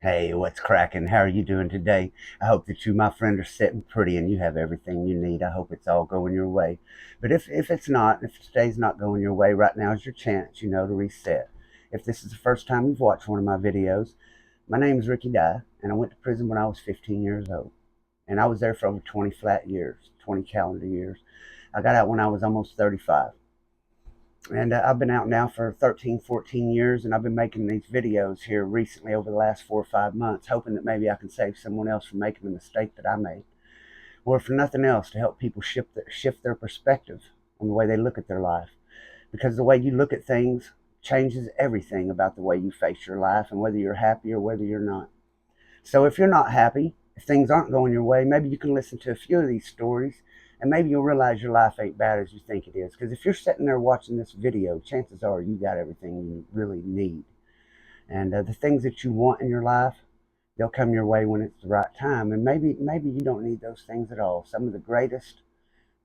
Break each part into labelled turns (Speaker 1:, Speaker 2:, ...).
Speaker 1: Hey, what's cracking? How are you doing today? I hope that you, my friend, are sitting pretty and you have everything you need. I hope it's all going your way. But if it's not, if today's not going your way, right now is your chance, to reset. If this is the first time you've watched one of my videos, my name is Ricky Dye, and I went to prison when I was 15 years old. And I was there for over 20 flat years, 20 calendar years. I got out when I was almost 35. And I've been out now for 13, 14 years, and I've been making these videos here recently over the last 4 or 5 months, hoping that maybe I can save someone else from making the mistake that I made, or for nothing else, to help people shift their perspective on the way they look at their life. Because the way you look at things changes everything about the way you face your life and whether you're happy or whether you're not. So if you're not happy, if things aren't going your way, maybe you can listen to a few of these stories and maybe you'll realize your life ain't bad as you think it is. Because if you're sitting there watching this video, chances are you got everything you really need. And the things that you want in your life, they'll come your way when it's the right time. And maybe you don't need those things at all. Some of the greatest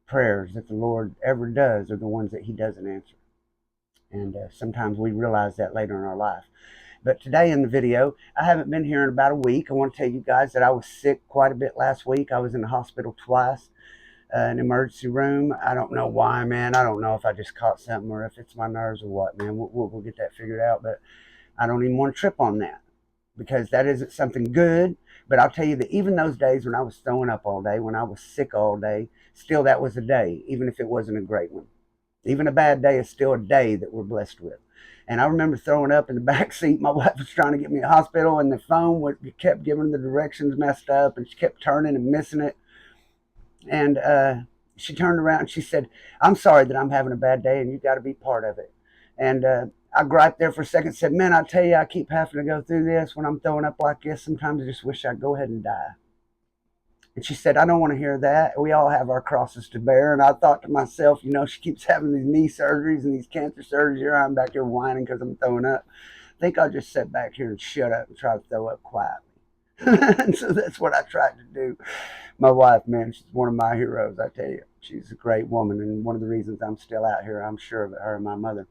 Speaker 1: prayers that the Lord ever does are the ones that He doesn't answer. And sometimes we realize that later in our life. But today in the video, I haven't been here in about a week. I want to tell you guys that I was sick quite a bit last week. I was in the hospital twice, an emergency room. I don't know why, man. I don't know if I just caught something or if it's my nerves or what, man. We'll get that figured out. But I don't even want to trip on that because that isn't something good. But I'll tell you that even those days when I was throwing up all day, when I was sick all day, still that was a day, even if it wasn't a great one. Even a bad day is still a day that we're blessed with. And I remember throwing up in the back seat. My wife was trying to get me to the hospital, and the phone kept giving the directions messed up, and she kept turning and missing it. And she turned around and she said, "I'm sorry that I'm having a bad day, and you got to be part of it." And I griped there for a second, said, "Man, I tell you, I keep having to go through this when I'm throwing up like this. Sometimes I just wish I'd go ahead and die." And she said, "I don't want to hear that. We all have our crosses to bear." And I thought to myself, she keeps having these knee surgeries and these cancer surgeries. Here I'm back here whining because I'm throwing up. I think I'll just sit back here and shut up and try to throw up quietly. And so that's what I tried to do. My wife, man, she's one of my heroes, I tell you. She's a great woman, and one of the reasons I'm still out here, I'm sure of it, her and my mother.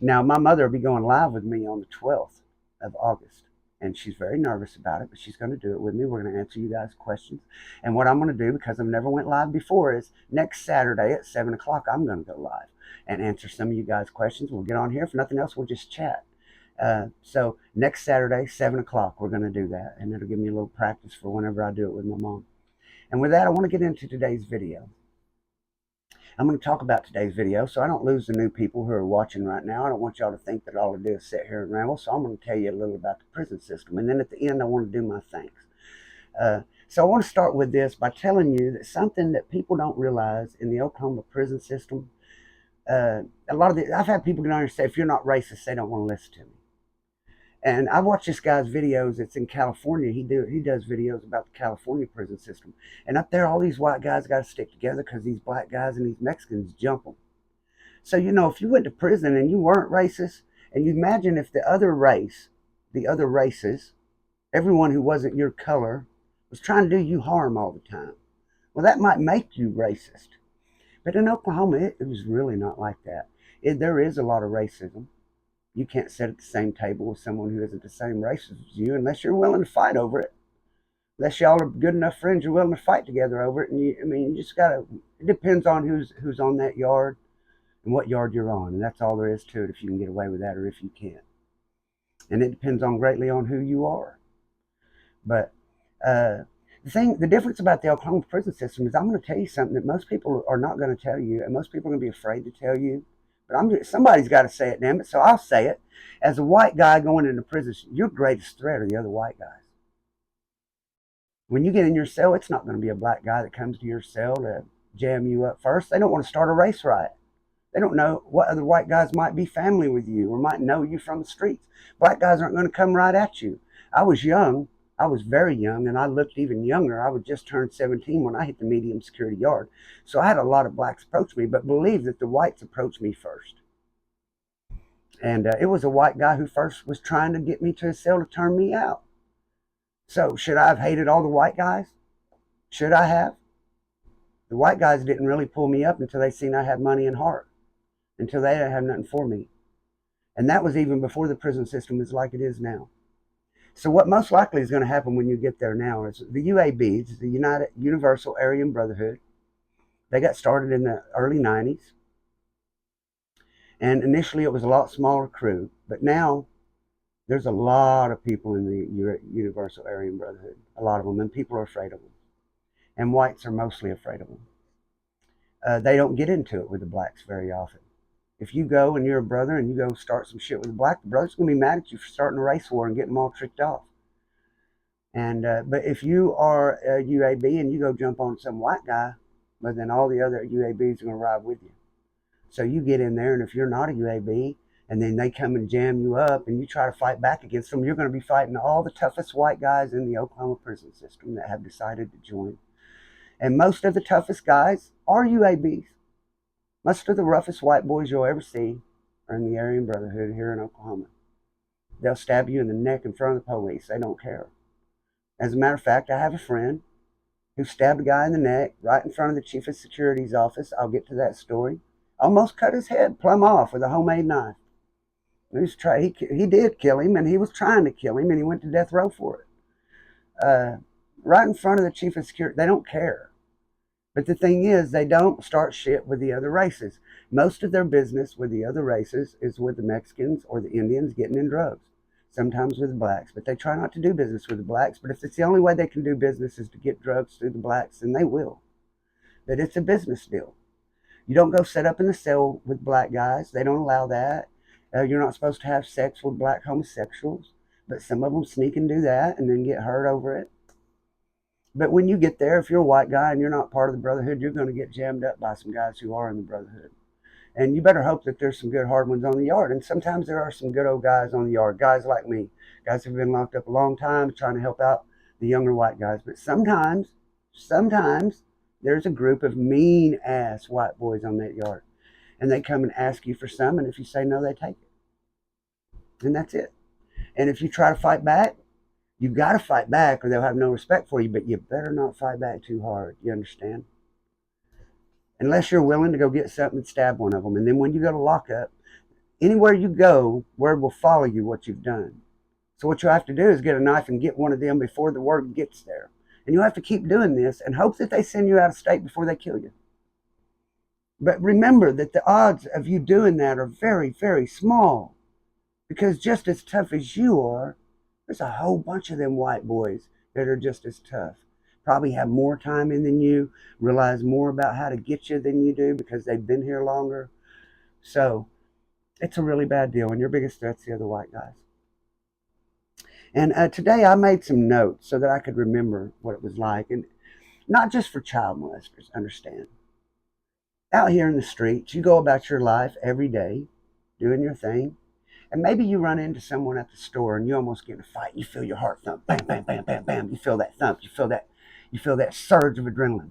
Speaker 1: Now, my mother will be going live with me on the 12th of August, and she's very nervous about it, but she's going to do it with me. We're going to answer you guys' questions. And what I'm going to do, because I've never went live before, is next Saturday at 7 o'clock, I'm going to go live and answer some of you guys' questions. We'll get on here. If nothing else, we'll just chat. So next Saturday, 7 o'clock, we're going to do that, and it'll give me a little practice for whenever I do it with my mom. And with that, I want to get into today's video. I'm going to talk about today's video so I don't lose the new people who are watching right now. I don't want y'all to think that all I do is sit here and ramble. So I'm going to tell you a little about the prison system. And then at the end, I want to do my thanks. So I want to start with this by telling you that something that people don't realize in the Oklahoma prison system, I've had people get on here and say, if you're not racist, they don't want to listen to me. And I watch this guy's videos. It's in California. He does videos about the California prison system. And up there, all these white guys got to stick together because these black guys and these Mexicans jump them. So if you went to prison and you weren't racist, and you imagine if the other race, the other races, everyone who wasn't your color, was trying to do you harm all the time. Well, that might make you racist. But in Oklahoma, it was really not like that. There is a lot of racism. You can't sit at the same table with someone who isn't the same race as you unless you're willing to fight over it. Unless y'all are good enough friends, you're willing to fight together over it. And you just gotta. It depends on who's on that yard and what yard you're on, and that's all there is to it. If you can get away with that, or if you can't, and it depends on greatly on who you are. But the difference about the Oklahoma prison system is, I'm going to tell you something that most people are not going to tell you, and most people are going to be afraid to tell you. But somebody's got to say it, damn it. So I'll say it. As a white guy going into prison, your greatest threat are the other white guys. When you get in your cell, it's not going to be a black guy that comes to your cell to jam you up first. They don't want to start a race riot. They don't know what other white guys might be family with you or might know you from the streets. Black guys aren't going to come right at you. I was young. I was very young, and I looked even younger. I would just turn 17 when I hit the medium security yard. So I had a lot of blacks approach me, but believe that the whites approached me first. And it was a white guy who first was trying to get me to his cell to turn me out. So should I have hated all the white guys? Should I have? The white guys didn't really pull me up until they seen I had money and heart, until they didn't have nothing for me. And that was even before the prison system was like it is now. So what most likely is going to happen when you get there now is the UABs, the Universal Aryan Brotherhood. They got started in the early 90s. And initially it was a lot smaller crew. But now there's a lot of people in the Universal Aryan Brotherhood. A lot of them. And people are afraid of them. And whites are mostly afraid of them. They don't get into it with the blacks very often. If you go and you're a brother and you go start some shit with the black, the brother's going to be mad at you for starting a race war and getting them all tricked off. And but if you are a UAB and you go jump on some white guy, but then all the other UABs are going to ride with you. So you get in there, and if you're not a UAB, and then they come and jam you up, and you try to fight back against them, you're going to be fighting all the toughest white guys in the Oklahoma prison system that have decided to join. And most of the toughest guys are UABs. Most of the roughest white boys you'll ever see are in the Aryan Brotherhood here in Oklahoma. They'll stab you in the neck in front of the police. They don't care. As a matter of fact, I have a friend who stabbed a guy in the neck right in front of the chief of security's office. I'll get to that story. Almost cut his head plumb off with a homemade knife. He did kill him, and he was trying to kill him, and he went to death row for it. Right in front of the chief of security. They don't care. But the thing is, they don't start shit with the other races. Most of their business with the other races is with the Mexicans or the Indians getting in drugs. Sometimes with the blacks, but they try not to do business with the blacks. But if it's the only way they can do business is to get drugs through the blacks, then they will. But it's a business deal. You don't go set up in a cell with black guys. They don't allow that. You're not supposed to have sex with black homosexuals. But some of them sneak and do that and then get hurt over it. But when you get there, if you're a white guy and you're not part of the Brotherhood, you're going to get jammed up by some guys who are in the Brotherhood. And you better hope that there's some good hard ones on the yard. And sometimes there are some good old guys on the yard, guys like me, guys who've been locked up a long time trying to help out the younger white guys. But sometimes there's a group of mean ass white boys on that yard. And they come and ask you for some, and if you say no, they take it. And that's it. And if you try to fight back, you got to fight back or they'll have no respect for you, but you better not fight back too hard. You understand? Unless you're willing to go get something and stab one of them. And then when you go to lockup, anywhere you go, word will follow you what you've done. So what you have to do is get a knife and get one of them before the word gets there. And you have to keep doing this and hope that they send you out of state before they kill you. But remember that the odds of you doing that are very, very small. Because just as tough as you are, there's a whole bunch of them white boys that are just as tough. Probably have more time in than you, realize more about how to get you than you do because they've been here longer. So it's a really bad deal, and your biggest threat's the other white guys. And today I made some notes so that I could remember what it was like, and not just for child molesters, understand. Out here in the streets, you go about your life every day, doing your thing, and maybe you run into someone at the store and you almost get in a fight. You feel your heart thump, bam, bam, bam, bam, bam. You feel that thump. You feel that surge of adrenaline.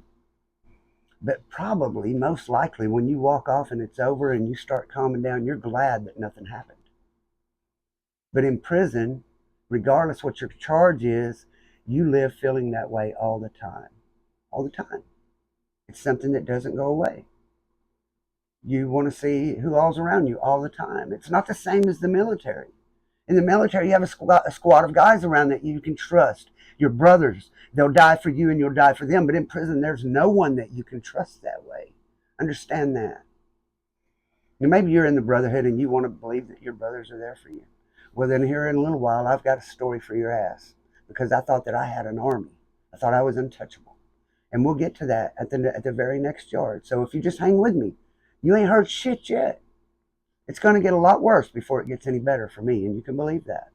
Speaker 1: But probably, most likely, when you walk off and it's over and you start calming down, you're glad that nothing happened. But in prison, regardless what your charge is, you live feeling that way all the time. All the time. It's something that doesn't go away. You want to see who all's around you all the time. It's not the same as the military. In the military, you have a squad of guys around that you can trust. Your brothers, they'll die for you and you'll die for them. But in prison, there's no one that you can trust that way. Understand that. And maybe you're in the Brotherhood and you want to believe that your brothers are there for you. Well, then here in a little while, I've got a story for your ass. Because I thought that I had an army. I thought I was untouchable. And we'll get to that at the very next yard. So if you just hang with me, you ain't heard shit yet. It's going to get a lot worse before it gets any better for me, and you can believe that.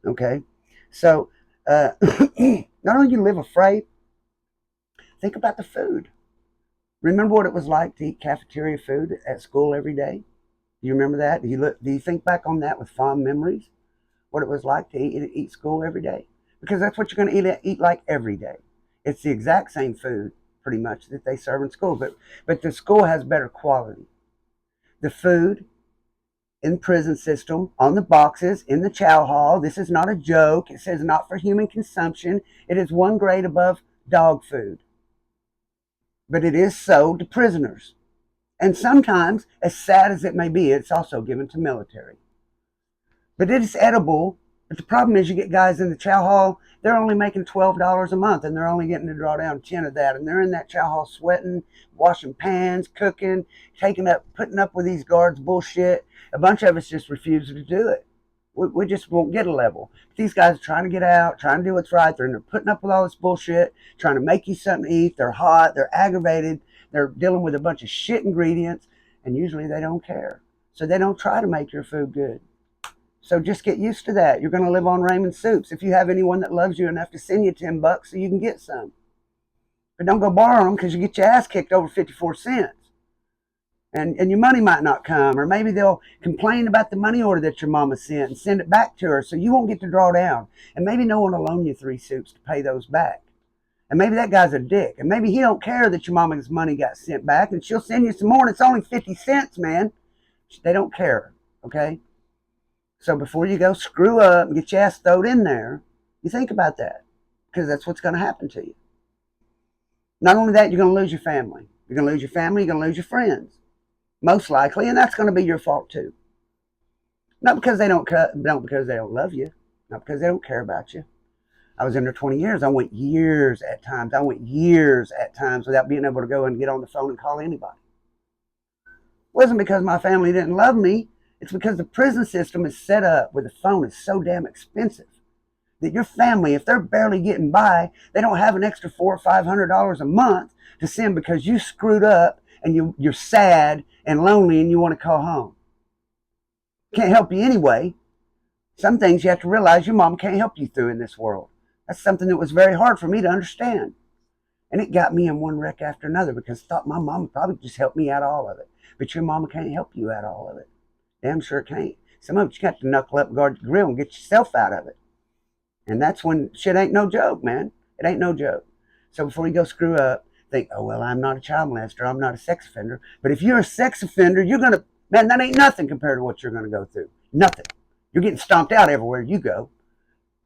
Speaker 1: Okay? So, not only do you live afraid, think about the food. Remember what it was like to eat cafeteria food at school every day? Do you remember that? Do you think back on that with fond memories? What it was like to eat school every day? Because that's what you're going to eat like every day. It's the exact same food, pretty much, that they serve in school. But the school has better quality. The food in the prison system, on the boxes, in the chow hall, this is not a joke. It says not for human consumption. It is one grade above dog food. But it is sold to prisoners. And sometimes, as sad as it may be, it's also given to military. But it is edible But the problem is you get guys in the chow hall, they're only making $12 a month and they're only getting to draw down 10 of that. And they're in that chow hall sweating, washing pans, cooking, putting up with these guards' bullshit. A bunch of us just refuse to do it. We just won't get a level. But these guys are trying to get out, trying to do what's right. They're putting up with all this bullshit, trying to make you something to eat. They're hot, they're aggravated, they're dealing with a bunch of shit ingredients, and usually they don't care. So they don't try to make your food good. So just get used to that. You're going to live on ramen soups if you have anyone that loves you enough to send you $10 so you can get some. But don't go borrow them because you get your ass kicked over 54 cents. And your money might not come, or maybe they'll complain about the money order that your mama sent and send it back to her so you won't get to draw down. And maybe no one will loan you 3 soups to pay those back. And maybe that guy's a dick. And maybe he don't care that your mama's money got sent back and she'll send you some more and it's only 50 cents, man. They don't care, okay? So before you go screw up and get your ass thrown in there, you think about that because that's what's going to happen to you. Not only that, you're going to lose your family. You're going to lose your family. You're going to lose your friends, most likely, and that's going to be your fault too. Not because they don't love you, not because they don't care about you. I was in there 20 years. I went years at times. Without being able to go and get on the phone and call anybody. It wasn't because my family didn't love me. It's because the prison system is set up where the phone is so damn expensive that your family, if they're barely getting by, they don't have an extra $400 or $500 a month to send because you screwed up and you're sad and lonely and you want to call home. Can't help you anyway. Some things you have to realize your mom can't help you through in this world. That's something that was very hard for me to understand. And it got me in one wreck after another because I thought my mom would probably just help me out of all of it. But your mama can't help you out of all of it. Damn sure can't. Some of it you got to knuckle up, guard the grill, and get yourself out of it. And that's when shit ain't no joke, man. It ain't no joke. So before you go screw up, think, oh, well, I'm not a child molester. I'm not a sex offender. But if you're a sex offender, you're going to, man, that ain't nothing compared to what you're going to go through. Nothing. You're getting stomped out everywhere you go.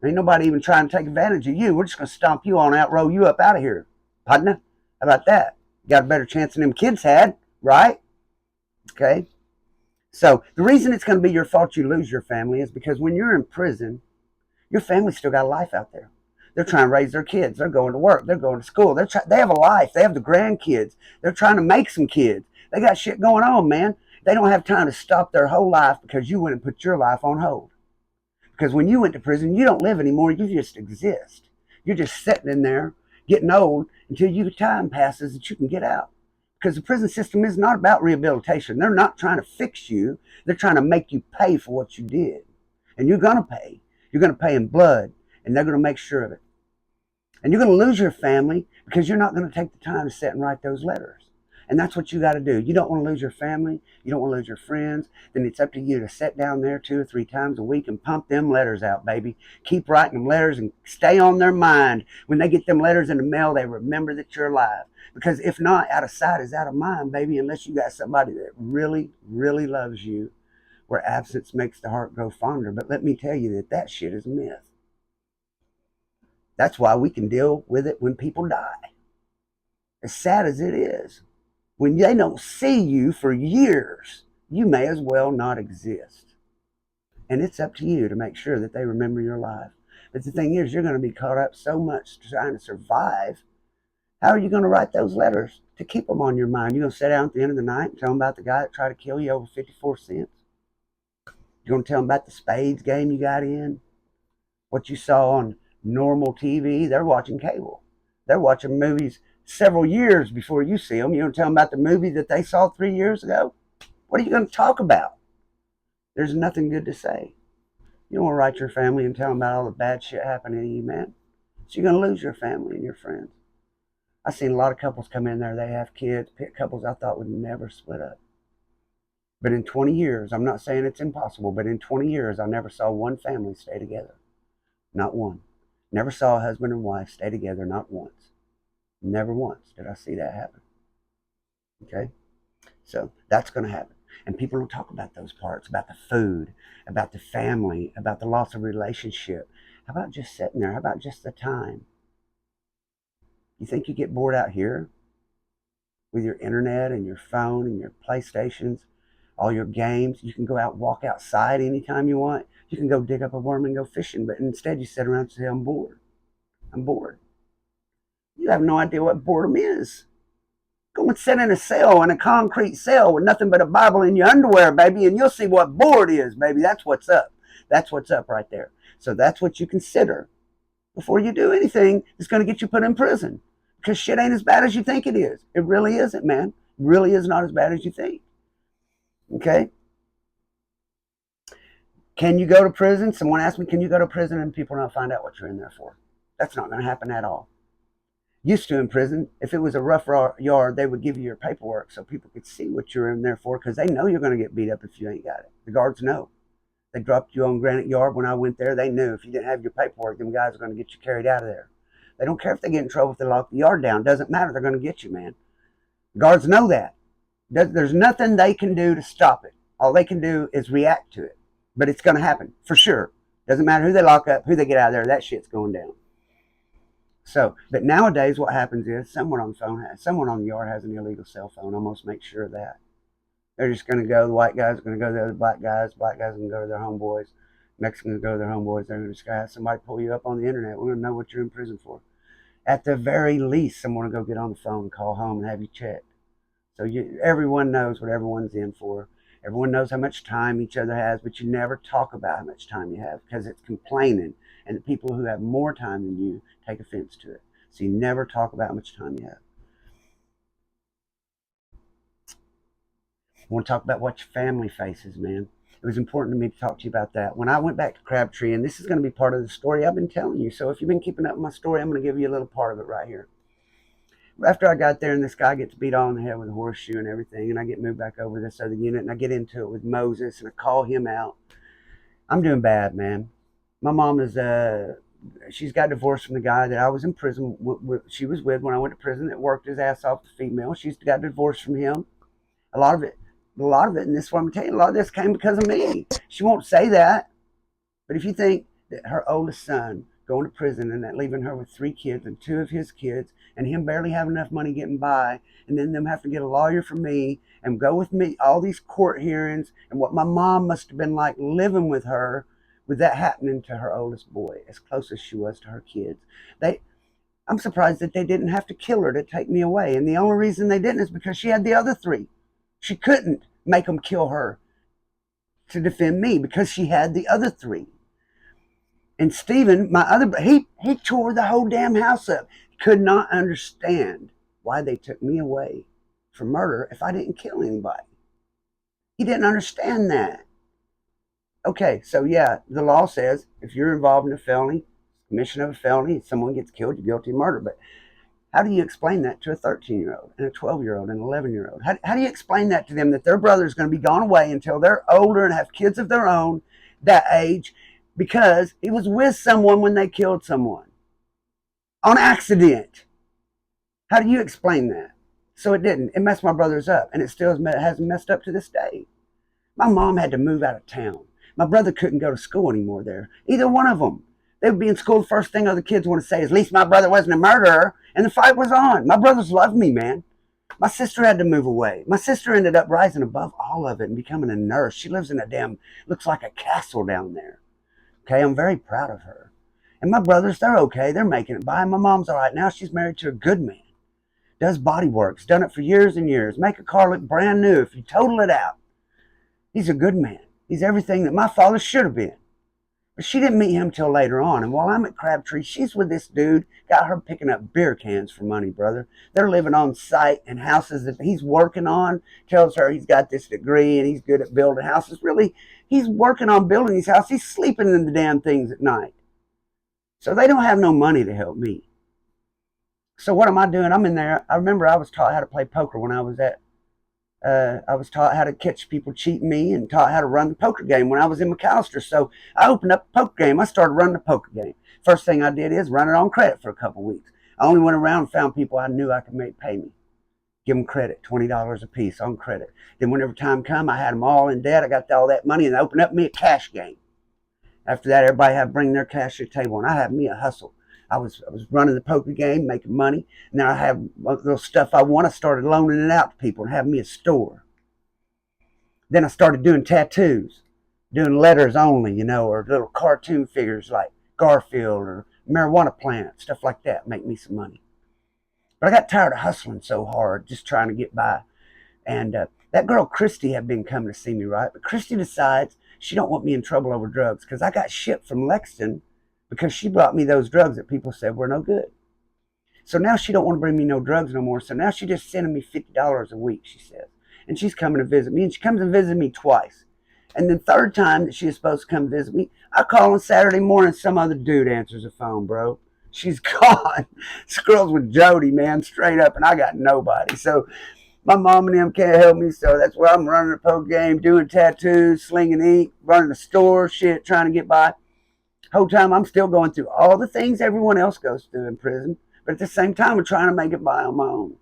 Speaker 1: Ain't nobody even trying to take advantage of you. We're just going to stomp you on out, roll you up out of here. Partner, how about that? You got a better chance than them kids had, right? Okay. So the reason it's going to be your fault you lose your family is because when you're in prison, your family's still got a life out there. They're trying to raise their kids. They're going to work. They're going to school. They have a life. They have the grandkids. They're trying to make some kids. They got shit going on, man. They don't have time to stop their whole life because you went and put your life on hold. Because when you went to prison, you don't live anymore. You just exist. You're just sitting in there getting old until your time passes that you can get out. Because the prison system is not about rehabilitation. They're not trying to fix you. They're trying to make you pay for what you did. And you're going to pay. You're going to pay in blood, and they're going to make sure of it. And you're going to lose your family because you're not going to take the time to sit and write those letters. And that's what you got to do. You don't want to lose your family. You don't want to lose your friends. Then it's up to you to sit down there 2 or 3 times a week and pump them letters out, baby. Keep writing them letters and stay on their mind. When they get them letters in the mail, they remember that you're alive. Because if not, out of sight is out of mind, baby, unless you got somebody that really, really loves you, where absence makes the heart grow fonder. But let me tell you that shit is a myth. That's why we can deal with it when people die. As sad as it is, when they don't see you for years, you may as well not exist. And it's up to you to make sure that they remember your life. But the thing is, you're going to be caught up so much trying to survive. How are you going to write those letters to keep them on your mind? You're going to sit down at the end of the night and tell them about the guy that tried to kill you over 54 cents? You're going to tell them about the spades game you got in? What you saw on normal TV? They're watching cable. They're watching movies several years before you see them. You're going to tell them about the movie that they saw 3 years ago? What are you going to talk about? There's nothing good to say. You don't want to write your family and tell them about all the bad shit happening to you, man. So you're going to lose your family and your friends. I've seen a lot of couples come in there, they have kids, couples I thought would never split up. But in 20 years, I'm not saying it's impossible, but in 20 years, I never saw one family stay together. Not one. Never saw a husband and wife stay together, not once. Never once did I see that happen. Okay? So that's going to happen. And people don't talk about those parts, about the food, about the family, about the loss of relationship. How about just sitting there? How about just the time? You think you get bored out here with your internet and your phone and your PlayStations, all your games? You can go out and walk outside anytime you want. You can go dig up a worm and go fishing, but instead you sit around and say, I'm bored. I'm bored. You have no idea what boredom is. Go and sit in a cell, in a concrete cell with nothing but a Bible in your underwear, baby, and you'll see what bored is, baby. That's what's up. That's what's up right there. So that's what you consider before you do anything that's going to get you put in prison. Because shit ain't as bad as you think it is. It really isn't, man. It really is not as bad as you think. Okay? Can you go to prison? Someone asked me, can you go to prison and people not find out what you're in there for? That's not going to happen at all. Used to in prison, if it was a rough yard, they would give you your paperwork so people could see what you're in there for, because they know you're going to get beat up if you ain't got it. The guards know. They dropped you on Granite Yard when I went there. They knew if you didn't have your paperwork, them guys are going to get you carried out of there. They don't care if they get in trouble if they lock the yard down. Doesn't matter. They're going to get you, man. Guards know that. There's nothing they can do to stop it. All they can do is react to it. But it's going to happen, for sure. Doesn't matter who they lock up, who they get out of there. That shit's going down. So, but nowadays what happens is someone on the yard has an illegal cell phone. Almost make sure of that. They're just going to go, the white guys are going to go to the other black guys are going to go to their homeboys, Mexicans go to their homeboys. They're going to have somebody pull you up on the internet. We're going to know what you're in prison for. At the very least, someone will go get on the phone and call home and have you checked. So everyone knows what everyone's in for. Everyone knows how much time each other has, but you never talk about how much time you have because it's complaining. And the people who have more time than you take offense to it. So you never talk about how much time you have. I want to talk about what your family faces, man. It was important to me to talk to you about that. When I went back to Crabtree, and this is going to be part of the story I've been telling you. So if you've been keeping up with my story, I'm going to give you a little part of it right here. After I got there and this guy gets beat on the head with a horseshoe and everything, and I get moved back over to this other unit, and I get into it with Moses, and I call him out. I'm doing bad, man. My mom is, she's got divorced from the guy that I was in prison with, she was with when I went to prison, that worked his ass off, the female. She's got divorced from him. A lot of it, and this is what I'm telling you, a lot of this came because of me. She won't say that, but if you think that her oldest son going to prison and that leaving her with 3 kids and 2 of his kids and him barely having enough money getting by, and then them have to get a lawyer for me and go with me all these court hearings, and what my mom must have been like living with her with that happening to her oldest boy, as close as she was to her kids. I'm surprised that they didn't have to kill her to take me away, and the only reason they didn't is because she had the other 3. She couldn't make them kill her to defend me because she had the other 3. And Stephen, my other, he tore the whole damn house up. Could not understand why they took me away for murder if I didn't kill anybody. He didn't understand that. Okay, so yeah, the law says if you're involved in a felony, commission of a felony, and someone gets killed, you're guilty of murder. But how do you explain that to a 13-year-old and a 12-year-old and an 11-year-old? How do you explain that to them, that their brother is going to be gone away until they're older and have kids of their own, that age, because he was with someone when they killed someone on accident? How do you explain that? So it didn't. It messed my brothers up, and it still hasn't messed up to this day. My mom had to move out of town. My brother couldn't go to school anymore there. Either one of them. They would be in school, the first thing other kids want to say is, at least my brother wasn't a murderer, and the fight was on. My brothers loved me, man. My sister had to move away. My sister ended up rising above all of it and becoming a nurse. She lives in looks like a castle down there. Okay, I'm very proud of her. And my brothers, they're okay. They're making it by. My mom's all right now. She's married to a good man. Does body works. Done it for years and years. Make a car look brand new if you total it out. He's a good man. He's everything that my father should have been. But she didn't meet him till later on. And while I'm at Crabtree, she's with this dude. Got her picking up beer cans for money, brother. They're living on site in houses that he's working on. Tells her he's got this degree and he's good at building houses. Really, he's working on building these houses. He's sleeping in the damn things at night. So they don't have no money to help me. So what am I doing? I'm in there. I remember I was taught how to play poker when I was taught how to catch people cheating me and taught how to run the poker game when I was in McAllister. So I opened up a poker game. I started running the poker game. First thing I did is run it on credit for a couple weeks. I only went around and found people I knew I could make pay me. Give them credit, $20 a piece on credit. Then whenever time come, I had them all in debt. I got all that money and I opened up me a cash game. After that, everybody had to bring their cash to the table, and I had me a hustle. I was running the poker game, making money, and then I had little stuff I won. I started loaning it out to people and having me a store. Then I started doing tattoos. doing letters only, or little cartoon figures like Garfield or marijuana plant, stuff like that, make me some money. But I got tired of hustling so hard, just trying to get by. And that girl Christy had been coming to see me, right? But Christy decides she don't want me in trouble over drugs because I got shipped from Lexington because she brought me those drugs that people said were no good. So now she don't want to bring me no drugs no more. So now she just sending me $50 a week, she says. And she's coming to visit me, and she comes and visits me twice. And the third time that she is supposed to come visit me, I call on Saturday morning, some other dude answers the phone, bro. She's gone. This girl's with Jody, man, straight up, and I got nobody. So my mom and them can't help me, so that's where I'm running a poker game, doing tattoos, slinging ink, running a store, shit, trying to get by. Whole time I'm still going through all the things everyone else goes through in prison, but at the same time I'm trying to make it by on my own.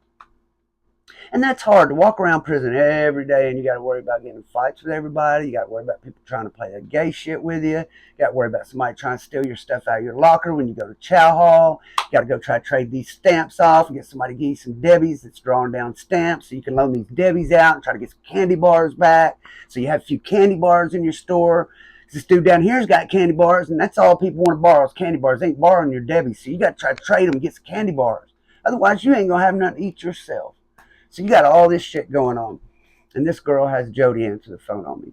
Speaker 1: And that's hard to walk around prison every day, and you got to worry about getting in fights with everybody. You got to worry about people trying to play that gay shit with you. You got to worry about somebody trying to steal your stuff out of your locker when you go to chow hall. You got to go try to trade these stamps off and get somebody to give you some Debbies that's drawing down stamps so you can loan these Debbies out and try to get some candy bars back. So you have a few candy bars in your store. This dude down here's got candy bars, and that's all people want to borrow is candy bars. They ain't borrowing your Debbies, so you got to try to trade them and get some candy bars. Otherwise, you ain't going to have nothing to eat yourself. So you got all this shit going on. And this girl has Jody answer the phone on me.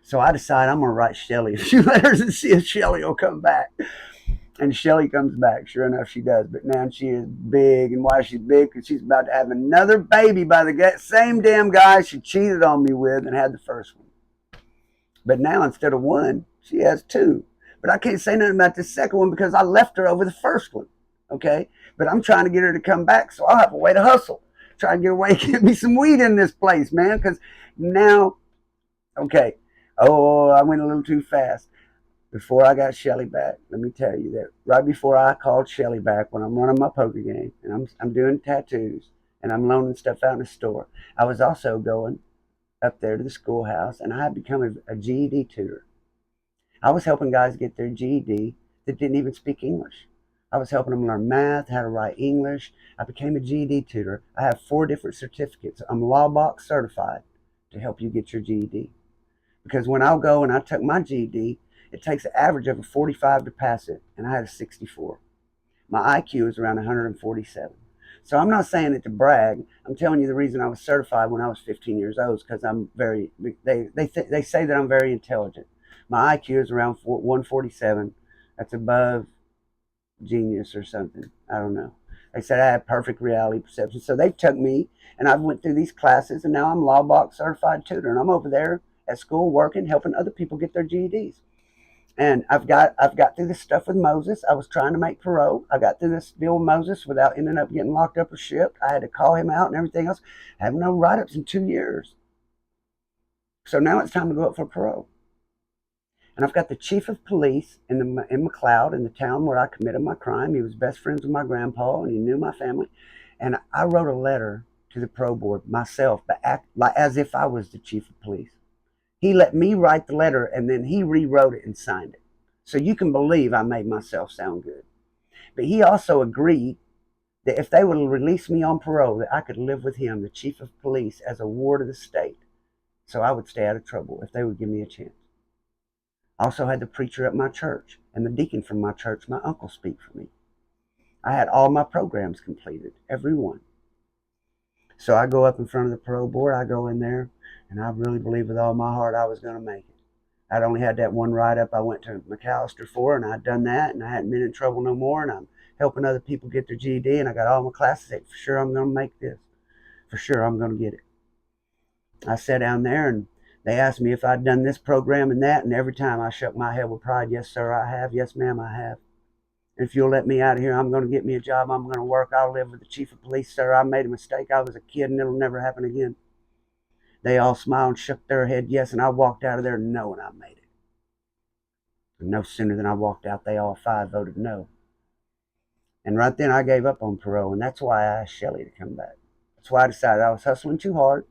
Speaker 1: So I decide I'm going to write Shelly a few letters and see if Shelly will come back. And Shelly comes back. Sure enough, she does. But now she is big. And why she's big? Because she's about to have another baby by the same damn guy she cheated on me with and had the first one. But now instead of one, she has two. But I can't say nothing about the second one because I left her over the first one. Okay? But I'm trying to get her to come back, so I'll have a way to hustle. Try to get away, get me some weed in this place, man. Because now, okay, I went a little too fast. Before I got Shelly back, let me tell you that right before I called Shelly back, when I'm running my poker game and I'm doing tattoos and I'm loaning stuff out in the store, I was also going up there to the schoolhouse and I had become a GED tutor. I was helping guys get their GED that didn't even speak English. I was helping them learn math, how to write English. I became a GED tutor. I have 4 different certificates. I'm law box certified to help you get your GED. Because when I go and I took my GED, it takes an average of a 45 to pass it, and I had a 64. My IQ is around 147. So I'm not saying it to brag. I'm telling you the reason I was certified when I was 15 years old is because I'm very. They say that I'm very intelligent. My IQ is around 147. That's above genius or something. I don't know. They said I had perfect reality perception. So they took me and I went through these classes and now I'm law box certified tutor and I'm over there at school working, helping other people get their GEDs. And I've got through this stuff with Moses. I was trying to make parole. I got through this deal with Moses without ending up getting locked up or shipped. I had to call him out and everything else. I have no write-ups in 2 years. So now it's time to go up for parole. And I've got the chief of police in McLeod, in the town where I committed my crime. He was best friends with my grandpa, and he knew my family. And I wrote a letter to the parole board myself, but as if I was the chief of police. He let me write the letter, and then he rewrote it and signed it. So you can believe I made myself sound good. But he also agreed that if they would release me on parole, that I could live with him, the chief of police, as a ward of the state. So I would stay out of trouble if they would give me a chance. I also had the preacher at my church and the deacon from my church, my uncle, speak for me. I had all my programs completed, every one. So I go up in front of the parole board, I go in there, and I really believed with all my heart I was going to make it. I'd only had that one write-up I went to McAllister for, and I'd done that, and I hadn't been in trouble no more, and I'm helping other people get their GED, and I got all my classes. I said, for sure I'm going to make this. For sure I'm going to get it. I sat down there, and they asked me if I'd done this program and that, and every time I shook my head with pride. Yes, sir, I have. Yes, ma'am, I have. And if you'll let me out of here, I'm going to get me a job. I'm going to work. I'll live with the chief of police, sir. I made a mistake. I was a kid, and it'll never happen again. They all smiled and shook their head yes, and I walked out of there knowing I made it. And no sooner than I walked out, they all 5 voted no. And right then I gave up on parole, and that's why I asked Shelly to come back. That's why I decided I was hustling too hard.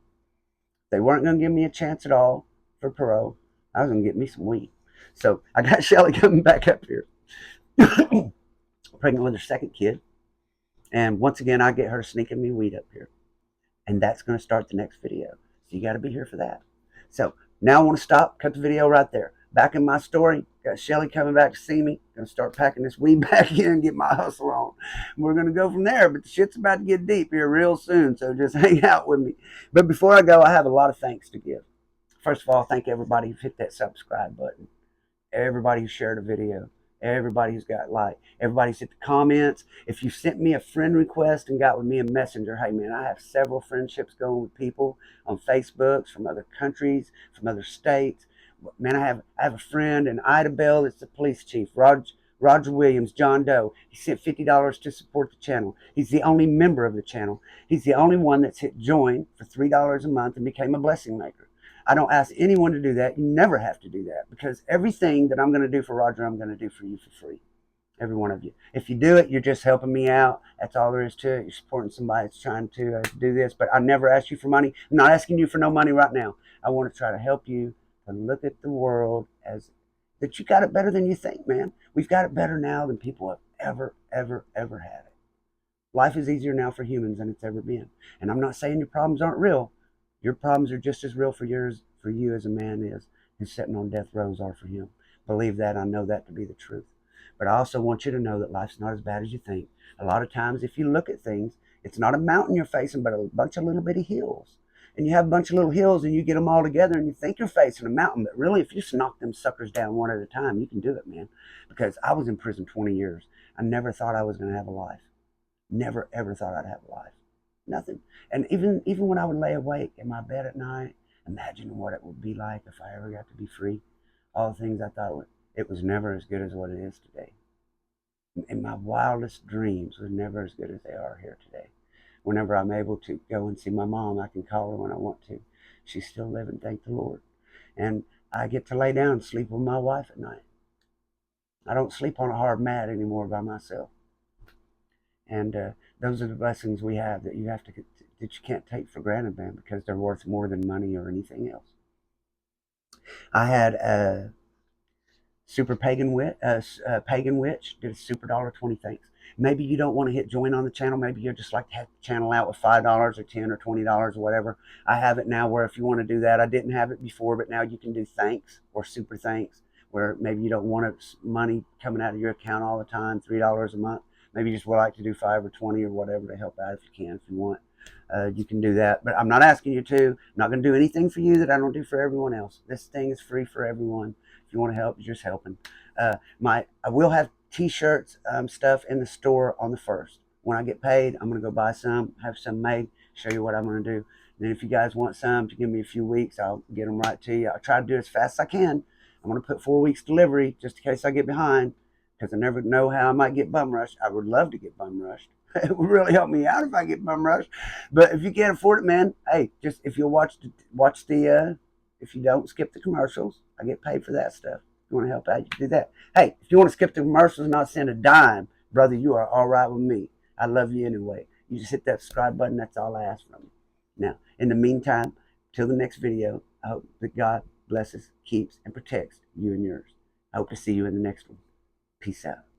Speaker 1: They weren't going to give me a chance at all for parole. I was going to get me some weed. So I got Shelly coming back up here, pregnant with her second kid. And once again, I get her sneaking me weed up here. And that's going to start the next video. So you got to be here for that. So Now I want to stop, cut the video right there. Back in my story, got Shelly coming back to see me. Gonna start packing this weed back in and get my hustle on. We're gonna go from there, but the shit's about to get deep here real soon, so just hang out with me. But before I go, I have a lot of thanks to give. First of all, thank everybody who hit that subscribe button, everybody who shared a video, everybody who's got like, everybody's hit the comments. If you sent me a friend request and got with me a messenger, hey man, I have several friendships going with people on Facebook from other countries, from other states. Man, I have a friend in Idabel. It's the police chief, Roger Williams, John Doe. He sent $50 to support the channel. He's the only member of the channel. He's the only one that's hit join for $3 a month and became a blessing maker. I don't ask anyone to do that. You never have to do that, because everything that I'm going to do for Roger, I'm going to do for you for free. Every one of you. If you do it, you're just helping me out. That's all there is to it. You're supporting somebody that's trying to do this. But I never ask you for money. I'm not asking you for no money right now. I want to try to help you to look at the world as that you got it better than you think, man. We've got it better now than people have ever had it. Life is easier now for humans than it's ever been. And I'm not saying your problems aren't real. Your problems are just as real for you as a man is who's sitting on death rows are for him. Believe that. I know that to be the truth. But I also want you to know that life's not as bad as you think. A lot of times, if you look at things, it's not a mountain you're facing, but a bunch of little bitty hills. And you have a bunch of little hills and you get them all together and you think you're facing a mountain. But really, if you just knock them suckers down one at a time, you can do it, man. Because I was in prison 20 years. I never thought I was going to have a life. Never, ever thought I'd have a life. Nothing. And even when I would lay awake in my bed at night, imagining what it would be like if I ever got to be free, all the things I thought it was never as good as what it is today. And my wildest dreams were never as good as they are here today. Whenever I'm able to go and see my mom, I can call her when I want to. She's still living, thank the Lord. And I get to lay down and sleep with my wife at night. I don't sleep on a hard mat anymore by myself. And those are the blessings we have that you can't take for granted, man, because they're worth more than money or anything else. I had a pagan witch did a super $1.20 thanks. Maybe you don't want to hit join on the channel. Maybe you just like to have the channel out with $5 or $10 or $20 or whatever. I have it now where if you want to do that, I didn't have it before, but now you can do thanks or super thanks, where maybe you don't want money coming out of your account all the time, $3 a month. Maybe you just would like to do 5 or 20 or whatever to help out if you can, if you want. You can do that. But I'm not asking you to. I'm not going to do anything for you that I don't do for everyone else. This thing is free for everyone. If you want to help, you're just helping. I will have t-shirts, stuff in the store on the 1st. When I get paid, I'm going to go buy some, have some made, show you what I'm going to do. And then if you guys want some to give me a few weeks, I'll get them right to you. I'll try to do it as fast as I can. I'm going to put 4 weeks delivery just in case I get behind, because I never know how I might get bum rushed. I would love to get bum rushed. It would really help me out if I get bum rushed. But if you can't afford it, man, hey, just if you'll watch the if you don't skip the commercials, I get paid for that stuff. If you want to help out, you can do that. Hey, if you want to skip the commercials and not send a dime, brother, you are all right with me. I love you anyway. You just hit that subscribe button. That's all I ask from you. Now, in the meantime, till the next video, I hope that God blesses, keeps, and protects you and yours. I hope to see you in the next one. Peace out.